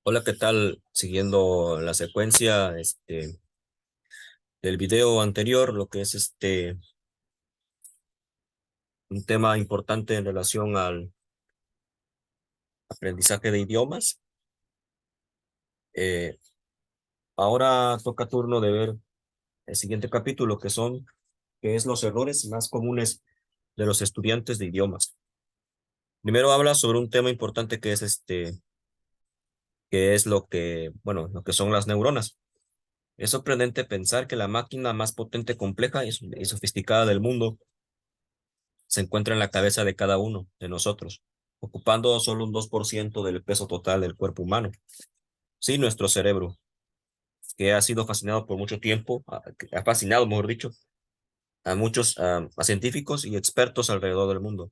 Hola, ¿qué tal? Siguiendo la secuencia del video anterior, lo que es un tema importante en relación al aprendizaje de idiomas. Eh, Ahora toca turno de ver el siguiente capítulo, que es los errores más comunes de los estudiantes de idiomas. Primero habla sobre un tema importante que es lo que son las neuronas. Es sorprendente pensar que la máquina más potente, compleja y sofisticada del mundo se encuentra en la cabeza de cada uno de nosotros, ocupando solo un 2% del peso total del cuerpo humano. Sí, nuestro cerebro, que ha sido fascinado por mucho tiempo, que ha fascinado, mejor dicho, a muchos a científicos y expertos alrededor del mundo.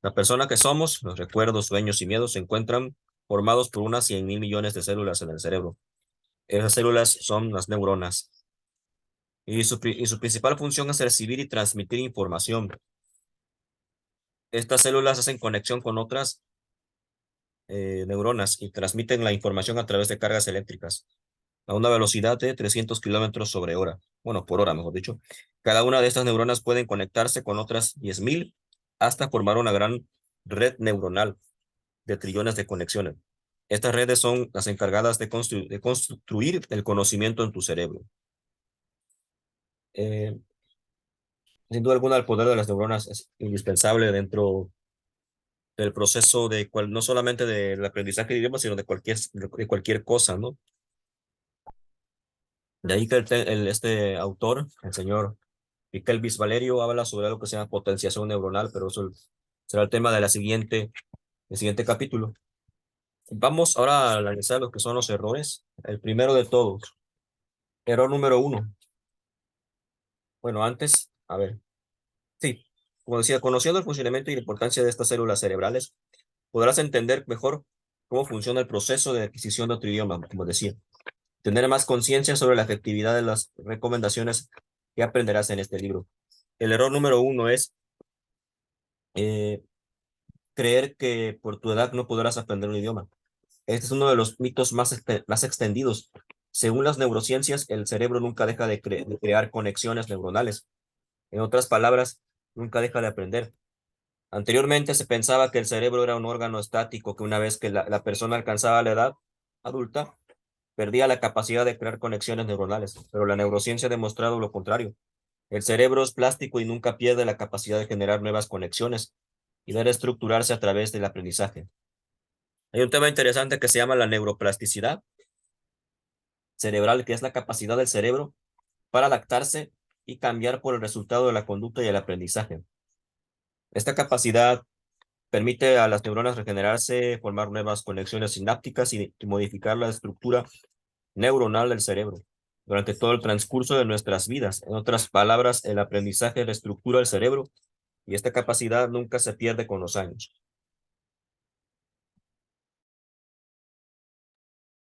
La persona que somos, los recuerdos, sueños y miedos se encuentran formados por unas 100.000 millones de células en el cerebro. Esas células son las neuronas y su principal función es recibir y transmitir información. Estas células hacen conexión con otras neuronas y transmiten la información a través de cargas eléctricas a una velocidad de 300 kilómetros sobre hora. Bueno, por hora, mejor dicho. Cada una de estas neuronas pueden conectarse con otras 10.000 hasta formar una gran red neuronal de trillones de conexiones. Estas redes son las encargadas de construir el conocimiento en tu cerebro. Eh, Sin duda alguna, el poder de las neuronas es indispensable dentro del proceso no solamente del aprendizaje de idiomas, sino de cualquier cosa, ¿no? De ahí que este autor, el señor Kelvis Valerio, habla sobre algo que se llama potenciación neuronal, pero eso será el tema del siguiente capítulo. Vamos ahora a analizar lo que son los errores. El primero de todos, error número uno. Bueno, antes, a ver, sí, como decía, conociendo el funcionamiento y la importancia de estas células cerebrales, podrás entender mejor cómo funciona el proceso de adquisición de otro idioma, como decía. Tener más conciencia sobre la efectividad de las recomendaciones que aprenderás en este libro. El error número uno es eh, creer que por tu edad no podrás aprender un idioma. Este es uno de los mitos más extendidos. Según las neurociencias, el cerebro nunca deja de crear conexiones neuronales. En otras palabras, nunca deja de aprender. Anteriormente se pensaba que el cerebro era un órgano estático, que una vez que la persona alcanzaba la edad adulta, perdía la capacidad de crear conexiones neuronales, pero la neurociencia ha demostrado lo contrario. El cerebro es plástico y nunca pierde la capacidad de generar nuevas conexiones y de reestructurarse a través del aprendizaje. Hay un tema interesante que se llama la neuroplasticidad cerebral, que es la capacidad del cerebro para adaptarse y cambiar por el resultado de la conducta y el aprendizaje. Esta capacidad permite a las neuronas regenerarse, formar nuevas conexiones sinápticas y modificar la estructura neuronal del cerebro durante todo el transcurso de nuestras vidas. En otras palabras, el aprendizaje reestructura el cerebro y esta capacidad nunca se pierde con los años.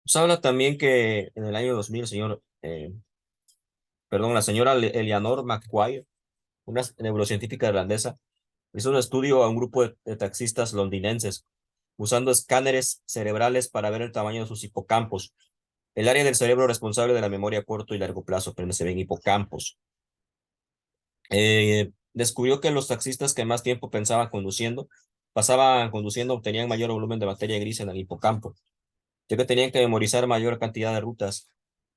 Se habla también que en el año 2000, la señora Eleanor McQuire, una neurocientífica irlandesa, hizo un estudio a un grupo de taxistas londinenses usando escáneres cerebrales para ver el tamaño de sus hipocampos, el área del cerebro responsable de la memoria a corto y largo plazo, pero se ven hipocampos. Descubrió que los taxistas que más tiempo pasaban conduciendo, obtenían mayor volumen de materia gris en el hipocampo, ya que tenían que memorizar mayor cantidad de rutas.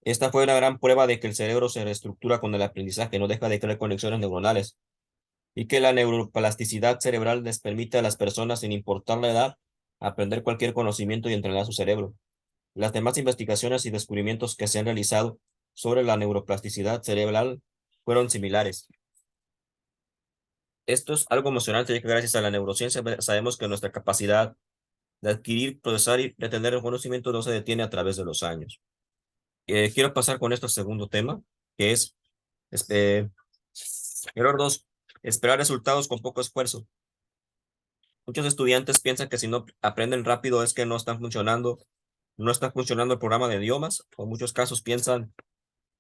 Esta fue una gran prueba de que el cerebro se reestructura con el aprendizaje, no deja de crear conexiones neuronales, y que la neuroplasticidad cerebral les permite a las personas, sin importar la edad, aprender cualquier conocimiento y entrenar su cerebro. Las demás investigaciones y descubrimientos que se han realizado sobre la neuroplasticidad cerebral fueron similares. Esto es algo emocionante, ya que gracias a la neurociencia sabemos que nuestra capacidad de adquirir, procesar y retener el conocimiento no se detiene a través de los años. Quiero pasar con esto al segundo tema, que es este, error 2, esperar resultados con poco esfuerzo. Muchos estudiantes piensan que si no aprenden rápido es que no está funcionando el programa de idiomas, o en muchos casos piensan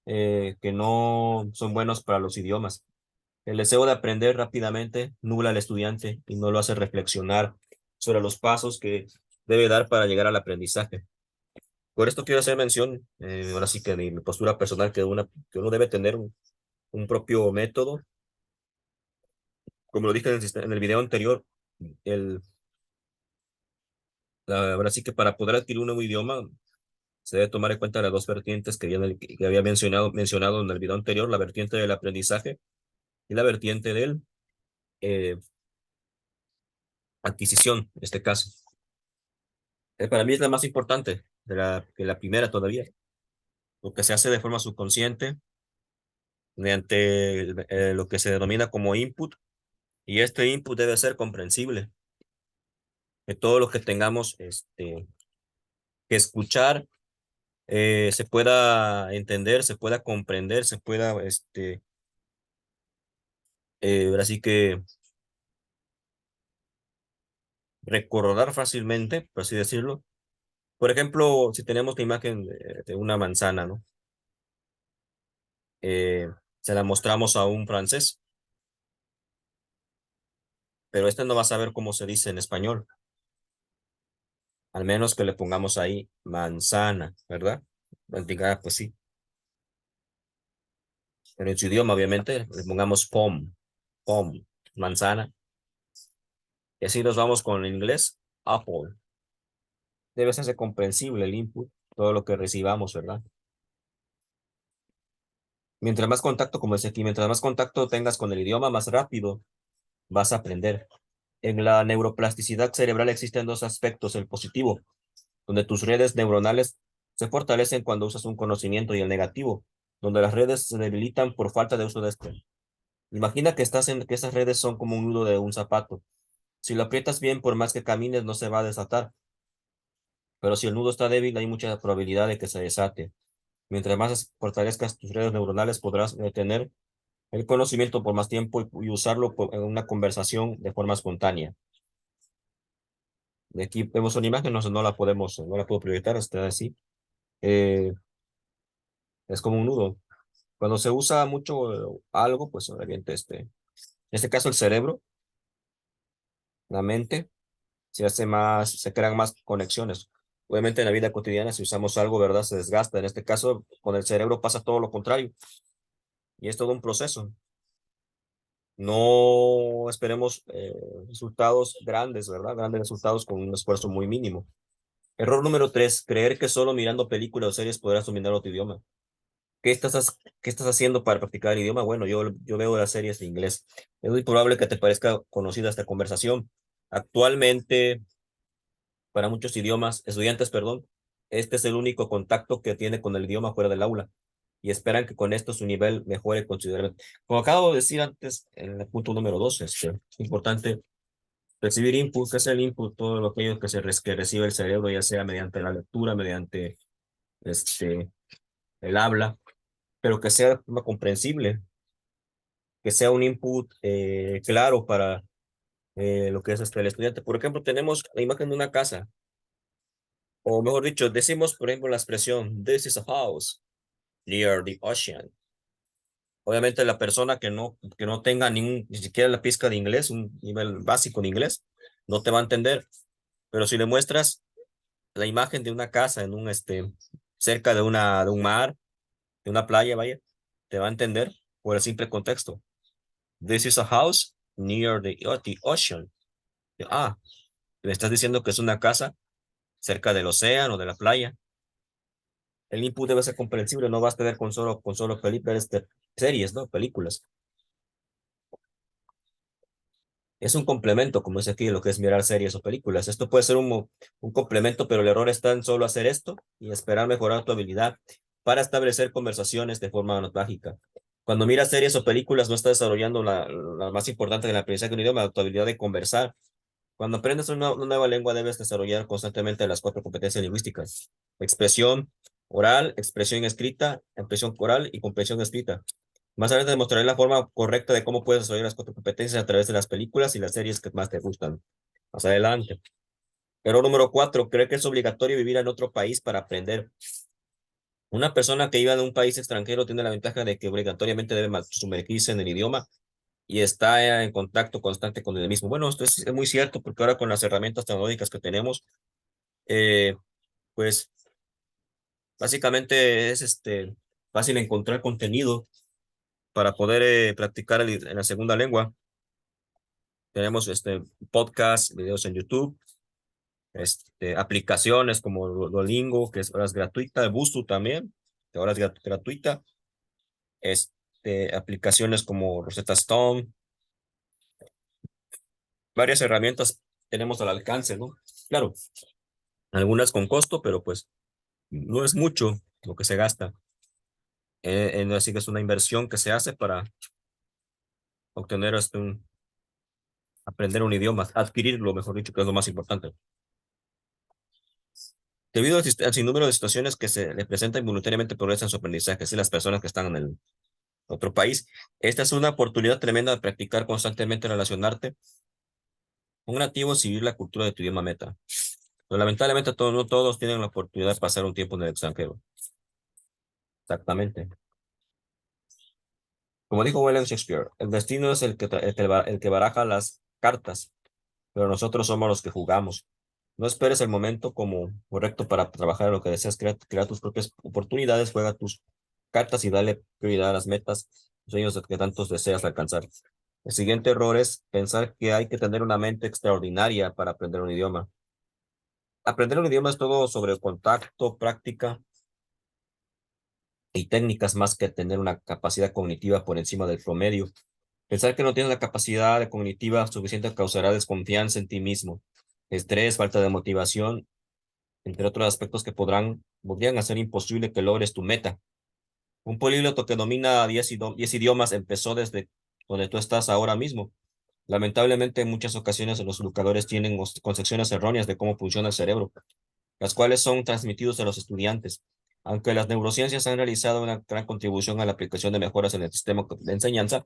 que no son buenos para los idiomas. El deseo de aprender rápidamente nubla al estudiante y no lo hace reflexionar sobre los pasos que debe dar para llegar al aprendizaje. Por esto quiero hacer mención, ahora sí que de mi postura personal, que uno debe tener un propio método. Como lo dije en el video anterior, el, ahora sí que para poder adquirir un nuevo idioma, se debe tomar en cuenta las dos vertientes que había mencionado en el video anterior, la vertiente del aprendizaje y la vertiente del eh, adquisición, en este caso. Para mí es la más importante que la primera todavía, porque se hace de forma subconsciente mediante lo que se denomina como input, y este input debe ser comprensible, que todo lo que tengamos que escuchar se pueda entender, se pueda comprender, se pueda, ahora sí que recordar fácilmente, por así decirlo. Por ejemplo, si tenemos la imagen de una manzana, ¿no? Eh, Se la mostramos a un francés, pero este no va a saber cómo se dice en español, al menos que le pongamos ahí manzana, ¿verdad? Diga, pues sí, pero en su idioma, obviamente, le pongamos pom, manzana, y así nos vamos con el inglés, apple. Debe ser comprensible el input, todo lo que recibamos, ¿verdad? Mientras más contacto, como decía aquí, mientras más contacto tengas con el idioma, más rápido vas a aprender. En la neuroplasticidad cerebral existen dos aspectos, el positivo, donde tus redes neuronales se fortalecen cuando usas un conocimiento, y el negativo, donde las redes se debilitan por falta de uso de este. Imagina que esas redes son como un nudo de un zapato. Si lo aprietas bien, por más que camines, no se va a desatar. Pero si el nudo está débil, hay mucha probabilidad de que se desate. Mientras más fortalezcas tus redes neuronales, podrás tener el conocimiento por más tiempo y usarlo en una conversación de forma espontánea. De aquí vemos una imagen, no la puedo proyectar, está así. Eh, es como un nudo. Cuando se usa mucho algo, pues obviamente en este caso el cerebro, la mente, se crean más conexiones. Obviamente en la vida cotidiana, si usamos algo, ¿verdad? Se desgasta. En este caso, con el cerebro pasa todo lo contrario, y es todo un proceso. No esperemos resultados grandes, ¿verdad? Grandes resultados con un esfuerzo muy mínimo. Error número 3, creer que solo mirando películas o series podrás dominar otro idioma. ¿Qué estás haciendo para practicar el idioma? Bueno, yo veo las series en inglés. Es muy probable que te parezca conocida esta conversación. Actualmente, para muchos estudiantes, perdón, este es el único contacto que tiene con el idioma fuera del aula, y esperan que con esto su nivel mejore considerablemente. Como acabo de decir antes, en el punto número 2, es importante recibir input. ¿Qué es el input? Todo lo que recibe el cerebro, ya sea mediante la lectura, mediante este, el habla, pero que sea de forma comprensible, que sea un input claro para lo que es el estudiante. Por ejemplo, tenemos la imagen de una casa, o mejor dicho, decimos, por ejemplo, la expresión, "This is a house near the ocean". Obviamente la persona que no tenga ni siquiera la pizca de inglés, un nivel básico de inglés, no te va a entender. Pero si le muestras la imagen de una casa cerca de de un mar, de una playa, vaya, te va a entender por el simple contexto. This is a house near the ocean. Ah, me estás diciendo que es una casa cerca del océano, de la playa. El input debe ser comprensible, no vas a tener con solo películas, series, ¿no? Películas. Es un complemento, como dice aquí, lo que es mirar series o películas. Esto puede ser un complemento, pero el error está en solo hacer esto y esperar mejorar tu habilidad para establecer conversaciones de forma mágica. Cuando miras series o películas, no estás desarrollando la más importante de la aprendizaje de un idioma, tu habilidad de conversar. Cuando aprendes una nueva lengua, debes desarrollar constantemente las cuatro competencias lingüísticas: expresión oral, expresión escrita, expresión oral y comprensión escrita. Más adelante demostraré la forma correcta de cómo puedes desarrollar las cuatro competencias a través de las películas y las series que más te gustan. Más adelante. Pero número 4, cree que es obligatorio vivir en otro país para aprender. Una persona que viva en un país extranjero tiene la ventaja de que obligatoriamente debe sumergirse en el idioma y está en contacto constante con el mismo. Bueno, esto es muy cierto, porque ahora con las herramientas tecnológicas que tenemos, eh, pues Básicamente es fácil encontrar contenido para poder practicar en la segunda lengua. Tenemos podcast, videos en YouTube, aplicaciones como Duolingo, que ahora es gratuita, Busuu también, que ahora es gratuita. Aplicaciones como Rosetta Stone, varias herramientas tenemos al alcance, ¿no? Claro, algunas con costo, pero pues no es mucho lo que se gasta. Así que es una inversión que se hace para obtener aprender un idioma, adquirirlo, mejor dicho, que es lo más importante. Debido al sinnúmero de situaciones que se le presentan involuntariamente progresan su aprendizaje, si las personas que están en el otro país, esta es una oportunidad tremenda de practicar constantemente relacionarte con un nativo y vivir la cultura de tu idioma meta. Pero lamentablemente no todos tienen la oportunidad de pasar un tiempo en el extranjero. Exactamente. Como dijo William Shakespeare, el destino es el que baraja las cartas, pero nosotros somos los que jugamos. No esperes el momento como correcto para trabajar en lo que deseas, crear tus propias oportunidades, juega tus cartas y dale prioridad a las metas, sueños que tantos deseas alcanzar. El siguiente error es pensar que hay que tener una mente extraordinaria para aprender un idioma. Aprender un idioma es todo sobre contacto, práctica y técnicas más que tener una capacidad cognitiva por encima del promedio. Pensar que no tienes la capacidad cognitiva suficiente causará desconfianza en ti mismo, estrés, falta de motivación, entre otros aspectos que podrían hacer imposible que logres tu meta. Un políglota que domina 10 idiomas empezó desde donde tú estás ahora mismo. Lamentablemente, en muchas ocasiones los educadores tienen concepciones erróneas de cómo funciona el cerebro, las cuales son transmitidos a los estudiantes. Aunque las neurociencias han realizado una gran contribución a la aplicación de mejoras en el sistema de enseñanza,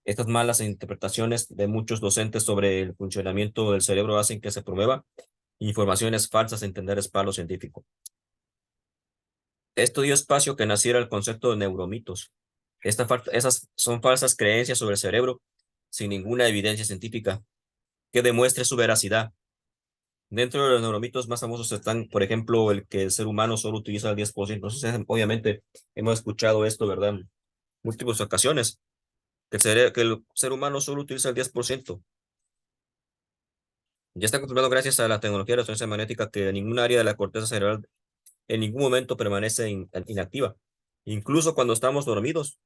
estas malas interpretaciones de muchos docentes sobre el funcionamiento del cerebro hacen que se promueva informaciones falsas sin tener respaldo científico. Esto dio espacio que naciera el concepto de neuromitos. Esas son falsas creencias sobre el cerebro sin ninguna evidencia científica que demuestre su veracidad. Dentro de los neuromitos más famosos están, por ejemplo, el que el ser humano solo utiliza el 10%. Entonces, obviamente, hemos escuchado esto, ¿verdad? En múltiples ocasiones, que el ser humano solo utiliza el 10%. Ya está confirmado gracias a la tecnología de la resonancia magnética que ningún área de la corteza cerebral en ningún momento permanece inactiva. Incluso cuando estamos dormidos,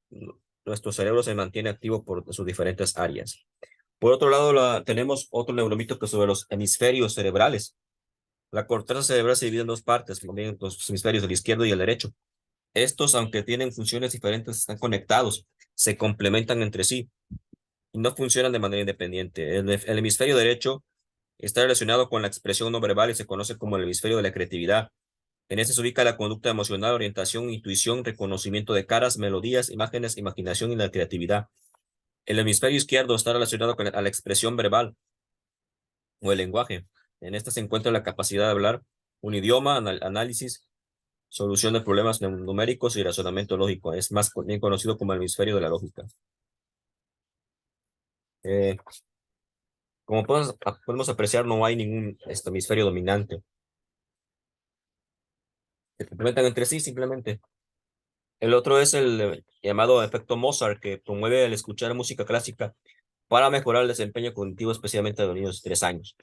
nuestro cerebro se mantiene activo por sus diferentes áreas. Por otro lado, tenemos otro neuromito que es sobre los hemisferios cerebrales. La corteza cerebral se divide en dos partes, también los hemisferios, el izquierdo y el derecho. Estos, aunque tienen funciones diferentes, están conectados, se complementan entre sí y no funcionan de manera independiente. El hemisferio derecho está relacionado con la expresión no verbal y se conoce como el hemisferio de la creatividad. En este se ubica la conducta emocional, orientación, intuición, reconocimiento de caras, melodías, imágenes, imaginación y la creatividad. El hemisferio izquierdo está relacionado a la expresión verbal o el lenguaje. En esta se encuentra la capacidad de hablar un idioma, análisis, solución de problemas numéricos y razonamiento lógico. Es más bien conocido como el hemisferio de la lógica. Eh, Como podemos apreciar, no hay ningún hemisferio dominante. Se complementan entre sí simplemente. El otro es el llamado efecto Mozart, que promueve el escuchar música clásica para mejorar el desempeño cognitivo, especialmente de los niños de 3 años.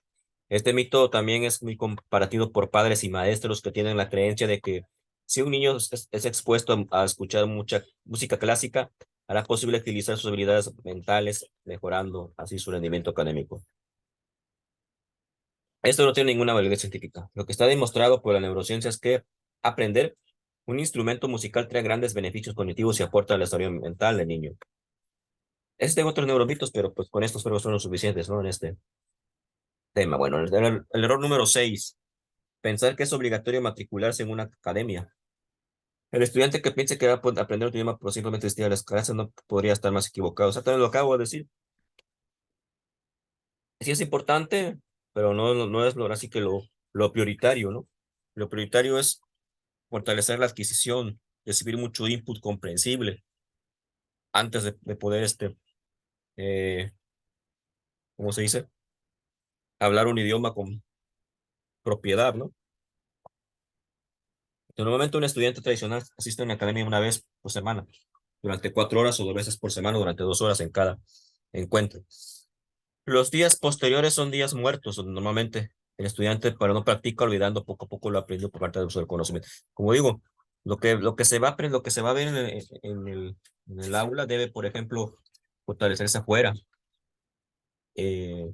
Este mito también es muy compartido por padres y maestros que tienen la creencia de que si un niño es expuesto a escuchar mucha música clásica, hará posible utilizar sus habilidades mentales, mejorando así su rendimiento académico. Esto no tiene ninguna validez científica. Lo que está demostrado por la neurociencia es que aprender un instrumento musical trae grandes beneficios cognitivos y aporta al desarrollo mental del niño. Existen otros neuromitos, pero pues con estos pruebas son los suficientes, ¿no? En este tema. Bueno, el error número 6, pensar que es obligatorio matricularse en una academia. El estudiante que piense que va a aprender otro idioma por simplemente asistir a las clases no podría estar más equivocado. Exactamente lo acabo de decir. Sí es importante, pero no es así que lo prioritario, ¿no? Lo prioritario es fortalecer la adquisición, recibir mucho input comprensible antes de poder, eh, ¿cómo se dice? Hablar un idioma con propiedad, ¿no? Normalmente un estudiante tradicional asiste a una academia una vez por semana, durante 4 horas o 2 veces por semana, durante 2 horas en cada encuentro. Los días posteriores son días muertos, donde normalmente el estudiante para no practica, olvidando poco a poco lo aprendido por parte del uso del conocimiento. Como digo, lo que se va a ver en el aula debe, por ejemplo, fortalecerse afuera, eh,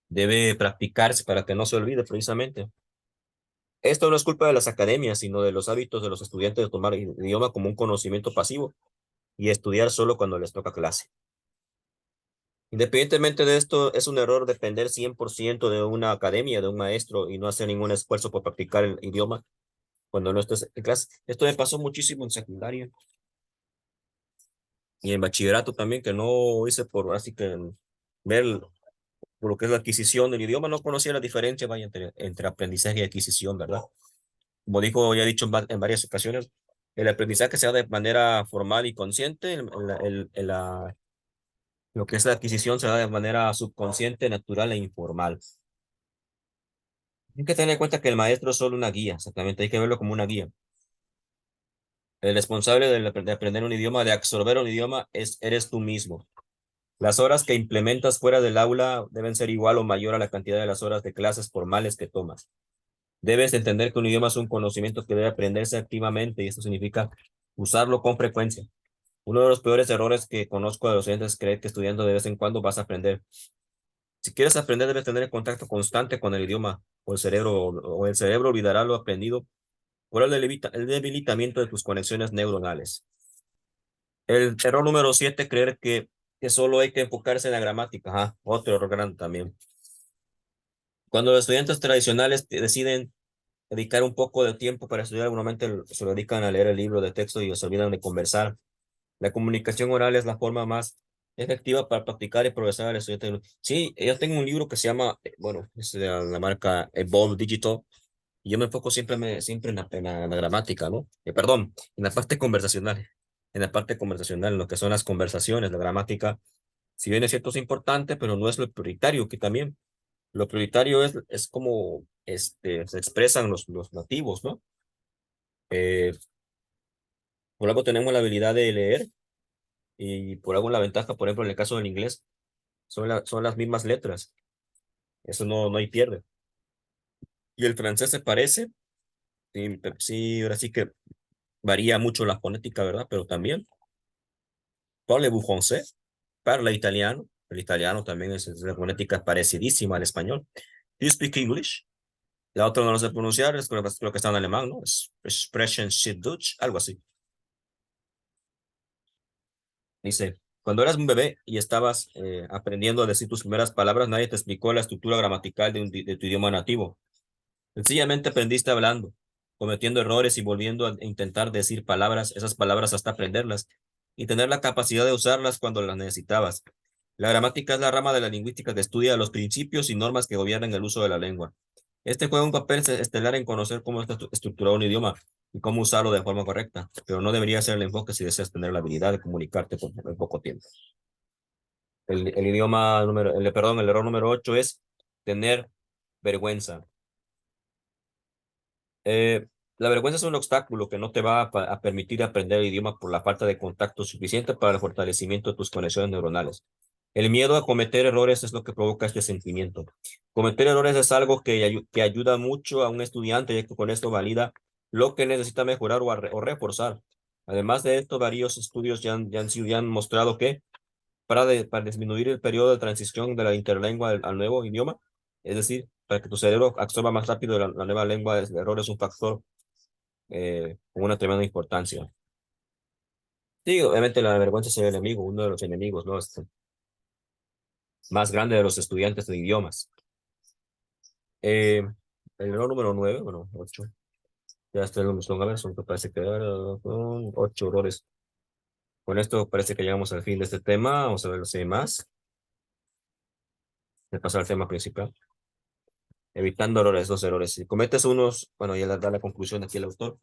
debe practicarse para que no se olvide precisamente. Esto no es culpa de las academias, sino de los hábitos de los estudiantes de tomar el idioma como un conocimiento pasivo y estudiar solo cuando les toca clase. Independientemente de esto, es un error depender 100% de una academia, de un maestro y no hacer ningún esfuerzo por practicar el idioma cuando no estés en clase. Esto me pasó muchísimo en secundaria y en bachillerato también, que no hice por así que ver por lo que es la adquisición del idioma, no conocía la diferencia vaya, entre aprendizaje y adquisición, ¿verdad? Como dijo, ya he dicho en varias ocasiones, el aprendizaje se da de manera formal y consciente, lo que es la adquisición se da de manera subconsciente, natural e informal. Hay que tener en cuenta que el maestro es solo una guía, exactamente, hay que verlo como una guía. El responsable de aprender un idioma, de absorber un idioma, eres tú mismo. Las horas que implementas fuera del aula deben ser igual o mayor a la cantidad de las horas de clases formales que tomas. Debes entender que un idioma es un conocimiento que debe aprenderse activamente y esto significa usarlo con frecuencia. Uno de los peores errores que conozco de los estudiantes es creer que estudiando de vez en cuando vas a aprender. Si quieres aprender, debes tener contacto constante con el idioma o el cerebro olvidará lo aprendido por el debilitamiento de tus conexiones neuronales. El error número 7, creer que solo hay que enfocarse en la gramática. Ajá, otro error grande también. Cuando los estudiantes tradicionales deciden dedicar un poco de tiempo para estudiar, normalmente se lo dedican a leer el libro de texto y se olvidan de conversar. La comunicación oral es la forma más efectiva para practicar y progresar al estudiante. Sí, yo tengo un libro que se llama, bueno, es de la marca Evolve Digital, y yo me enfoco siempre en la gramática, ¿no? Perdón, en la parte conversacional, en lo que son las conversaciones, la gramática, si bien es cierto es importante, pero no es lo prioritario, que también lo prioritario es como se expresan los nativos, ¿no? Eh, por algo tenemos la habilidad de leer y por algo la ventaja, por ejemplo, en el caso del inglés, son las mismas letras. Eso no hay pierde. Y el francés se parece, sí, sí, ahora sí que varía mucho la fonética, ¿verdad? Pero también, parlez-vous français? Parla italiano. El italiano también es la fonética parecidísima al español. Do you speak English? La otra no lo sé pronunciar, es creo que está en alemán, ¿no? Es Sprechen Sie Deutsch, algo así. Dice, cuando eras un bebé y estabas aprendiendo a decir tus primeras palabras, nadie te explicó la estructura gramatical de tu idioma nativo. Sencillamente aprendiste hablando, cometiendo errores y volviendo a intentar decir palabras, esas palabras hasta aprenderlas y tener la capacidad de usarlas cuando las necesitabas. La gramática es la rama de la lingüística que estudia los principios y normas que gobiernan el uso de la lengua. Este juega un papel estelar en conocer cómo está estructurado un idioma y cómo usarlo de forma correcta, pero no debería ser el enfoque si deseas tener la habilidad de comunicarte en poco tiempo. El error número 8 es tener vergüenza. La vergüenza es un obstáculo que no te va a permitir aprender el idioma por la falta de contacto suficiente para el fortalecimiento de tus conexiones neuronales. El miedo a cometer errores es lo que provoca este sentimiento. Cometer errores es algo que ayuda mucho a un estudiante, ya que con esto valida lo que necesita mejorar o reforzar. Además de esto, varios estudios ya han mostrado que para disminuir el periodo de transición de la interlengua al nuevo idioma, es decir, para que tu cerebro absorba más rápido la nueva lengua, el error es un factor con una tremenda importancia. Sí, obviamente la vergüenza es el enemigo, uno de los enemigos, ¿no? Más grande de los estudiantes de idiomas. El error número 9, bueno, 8. Ya está son, a ver, son, parece que son 8 errores. Con esto parece que llegamos al fin de este tema. Vamos a ver los demás. De pasar al tema principal. Evitando errores, dos errores. Si cometes unos, bueno, ya da la conclusión aquí el autor.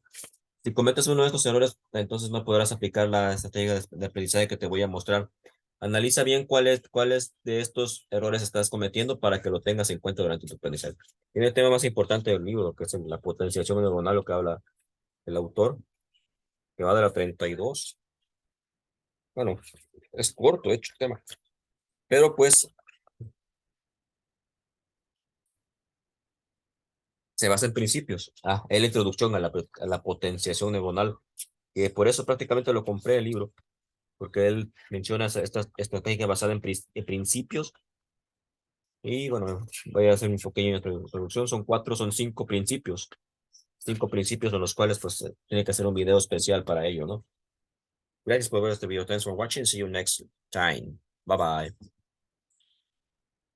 Si cometes uno de estos errores, entonces no podrás aplicar la estrategia de aprendizaje que te voy a mostrar. Analiza bien cuáles de estos errores estás cometiendo para que lo tengas en cuenta durante tu aprendizaje. Tiene el tema más importante del libro, que es la potenciación neuronal, lo que habla el autor, que va de la 32. Bueno, es corto, de hecho, el tema. Pero pues se basa en principios. Es la introducción a la potenciación neuronal. Y por eso prácticamente lo compré el libro, porque él menciona esta técnica basada en principios. Y bueno, voy a hacer un pequeño introducción. Son 5 principios. 5 principios en los cuales pues tiene que hacer un video especial para ello, ¿no? Gracias por ver este video. Thanks for watching. See you next time. Bye bye.